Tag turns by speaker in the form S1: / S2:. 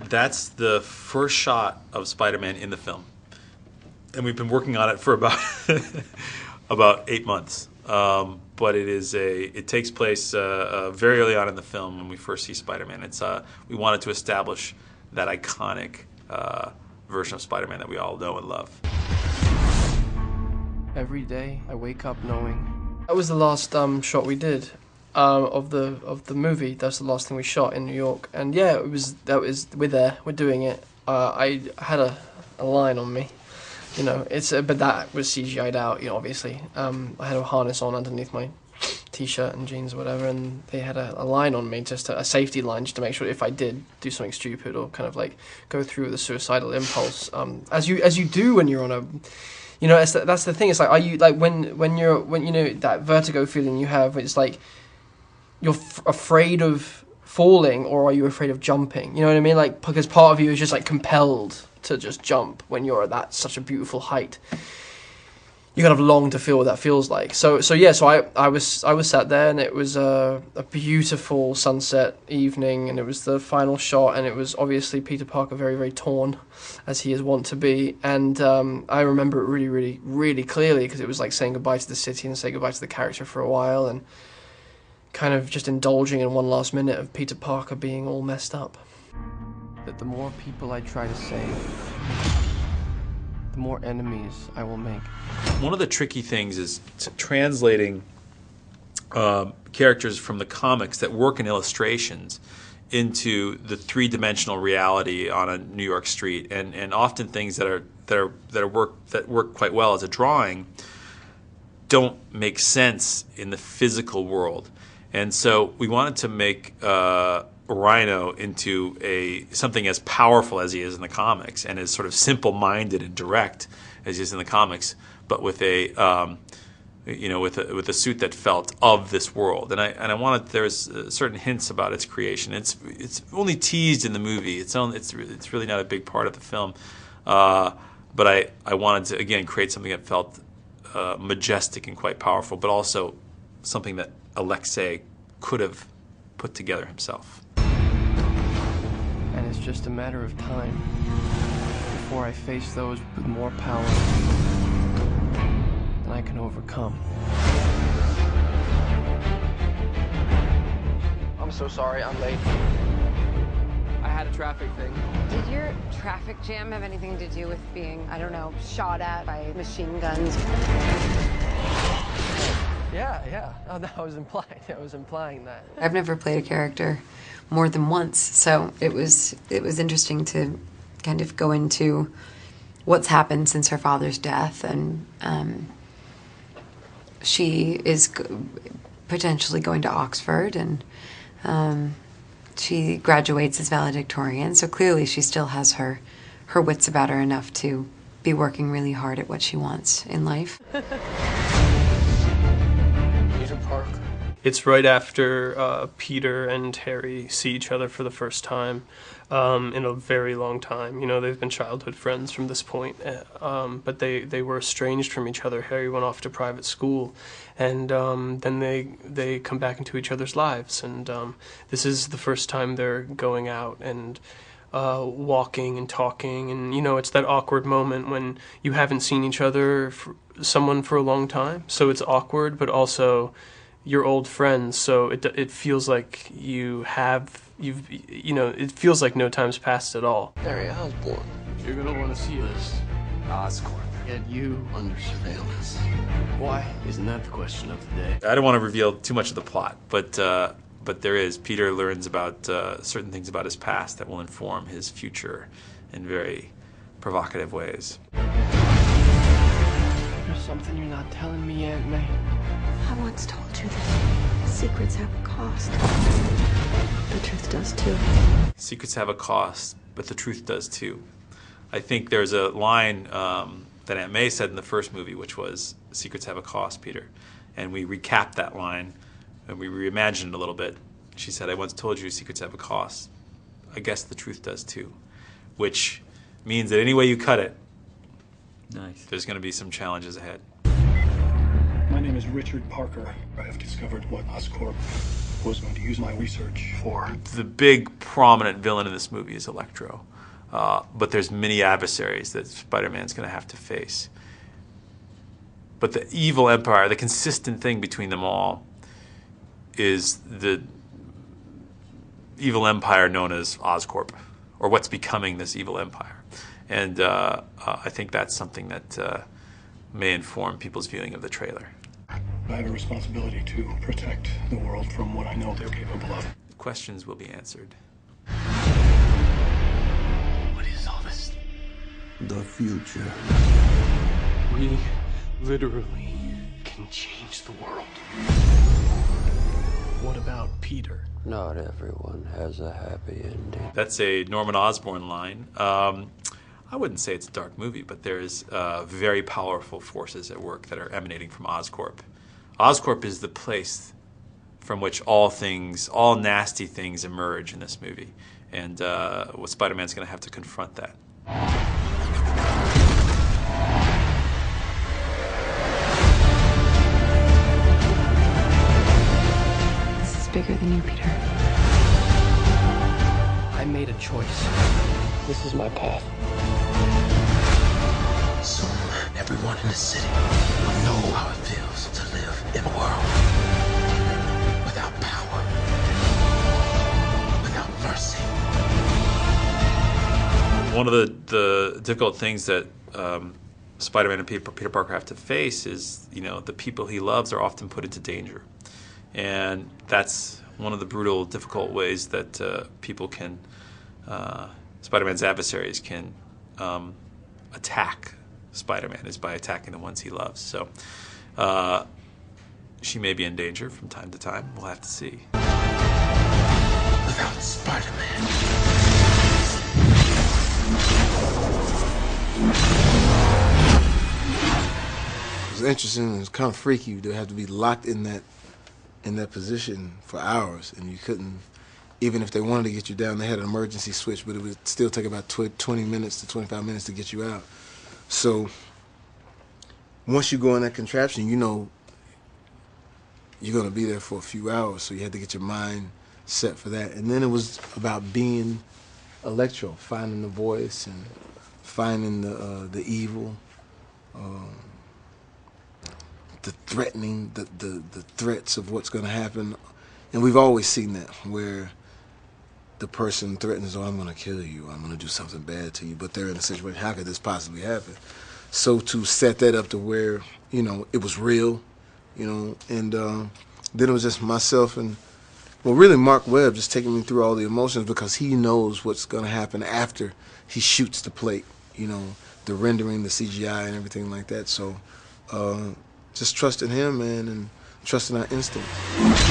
S1: That's the first shot of Spider-Man in the film, and we've been working on it for about about 8 months. But it takes place very early on in the film when we first see Spider-Man. We wanted to establish that iconic version of Spider-Man that we all know and love.
S2: Every day I wake up knowing. That was the last shot we did of the movie. That's the last thing we shot in New York. And yeah, we're there. We're doing it. I had a line on me. You know, but that was CGI'd out, you know, obviously. I had a harness on underneath my t-shirt and jeans or whatever, and they had a line on me, just a safety line, just to make sure if I did do something stupid or kind of like go through with a suicidal impulse, as you do when you're on a, you know, that's the thing. It's like, are you like when you know that vertigo feeling you have? It's like you're afraid of falling, or are you afraid of jumping? You know what I mean? Like, because part of you is just like compelled to just jump when you're at such a beautiful height. You kind of long to feel what that feels like. So I was sat there, and it was a beautiful sunset evening, and it was the final shot, and it was obviously Peter Parker very, very torn, as he is wont to be. And I remember it really, really, really clearly, because it was like saying goodbye to the city and saying goodbye to the character for a while, and kind of just indulging in one last minute of Peter Parker being all messed up. That the more people I try to save, the more enemies I will make.
S1: One of the tricky things is translating characters from the comics that work in illustrations into the three-dimensional reality on a New York street, and often things that work quite well as a drawing don't make sense in the physical world. And so we wanted to make Rhino into something as powerful as he is in the comics, and as sort of simple-minded and direct as he is in the comics, but with a with a suit that felt of this world. And I wanted, there's certain hints about its creation. It's only teased in the movie. It's really not a big part of the film. But I wanted to again create something that felt majestic and quite powerful, but also something that Alexei could have put together himself.
S2: And it's just a matter of time before I face those with more power than I can overcome. I'm so sorry, I'm late. I had a traffic thing.
S3: Did your traffic jam have anything to do with being, I don't know, shot at by machine guns?
S2: Yeah. Oh, no, I was implying that.
S4: I've never played a character more than once, so it was interesting to kind of go into what's happened since her father's death, and she is potentially going to Oxford, and she graduates as valedictorian, so clearly she still has her wits about her enough to be working really hard at what she wants in life.
S5: It's right after Peter and Harry see each other for the first time in a very long time. You know, they've been childhood friends from this point, but they were estranged from each other. Harry went off to private school, and then they come back into each other's lives. And this is the first time they're going out and walking and talking. And, you know, it's that awkward moment when you haven't seen each other, someone for a long time. So it's awkward, but also you're old friends, so it feels like it feels like no time's passed at all.
S2: Harry Osborn, you're gonna want to see this.
S6: Oscorp.
S2: Get you under surveillance. Why? Isn't that the question of the day?
S1: I don't want to reveal too much of the plot, but there is. Peter learns about certain things about his past that will inform his future in very provocative ways.
S2: There's something you're not telling me, Aunt May.
S7: I once told you that secrets have a cost. The truth does too.
S1: Secrets have a cost, but the truth does too. I think there's a line that Aunt May said in the first movie, which was, "Secrets have a cost, Peter." And we recapped that line, and we reimagined it a little bit. She said, "I once told you secrets have a cost. I guess the truth does too." Which means that any way you cut it,
S6: nice,
S1: there's going to be some challenges ahead.
S8: My name is Richard Parker. I have discovered what Oscorp was going to use my research for.
S1: The big prominent villain in this movie is Electro, but there's many adversaries that Spider-Man's going to have to face. But the evil empire, the consistent thing between them all, is the evil empire known as Oscorp, or what's becoming this evil empire. And I think that's something that may inform people's viewing of the trailer.
S8: I have a responsibility to protect the world from what I know they're capable of.
S1: Questions will be answered.
S8: What is all this?
S9: The future.
S5: We literally can change the world. What about Peter?
S9: Not everyone has a happy ending.
S1: That's a Norman Osborn line. I wouldn't say it's a dark movie, but there's very powerful forces at work that are emanating from Oscorp. Oscorp is the place from which all nasty things emerge in this movie. And Spider-Man's going to have to confront that.
S4: This is bigger than you, Peter.
S2: I made a choice. This is my path.
S9: Soon, everyone in the city will know how it feels to live in a world without power, without mercy.
S1: One of the difficult things that Spider-Man and Peter Parker have to face is, the people he loves are often put into danger. And that's one of the brutal, difficult ways that people can, Spider-Man's adversaries can attack Spider-Man, is by attacking the ones he loves. So she may be in danger from time to time. We'll have to see.
S9: Without Spider-Man.
S10: It was interesting. It was kind of freaky to have to be locked in that position for hours, and you couldn't. Even if they wanted to get you down, they had an emergency switch, but it would still take about 20 minutes to 25 minutes to get you out. So once you go in that contraption, you know you're going to be there for a few hours, so you had to get your mind set for that. And then it was about being Electro, finding the voice and finding the evil, the threatening, the threats of what's going to happen. And we've always seen that, where the person threatens, I'm going to kill you, I'm going to do something bad to you, but they're in a situation, how could this possibly happen? So to set that up to where, it was real, and then it was just myself and, really Mark Webb just taking me through all the emotions, because he knows what's going to happen after he shoots the plate, the rendering, the CGI and everything like that. So just trusting him, man, and trusting our instincts.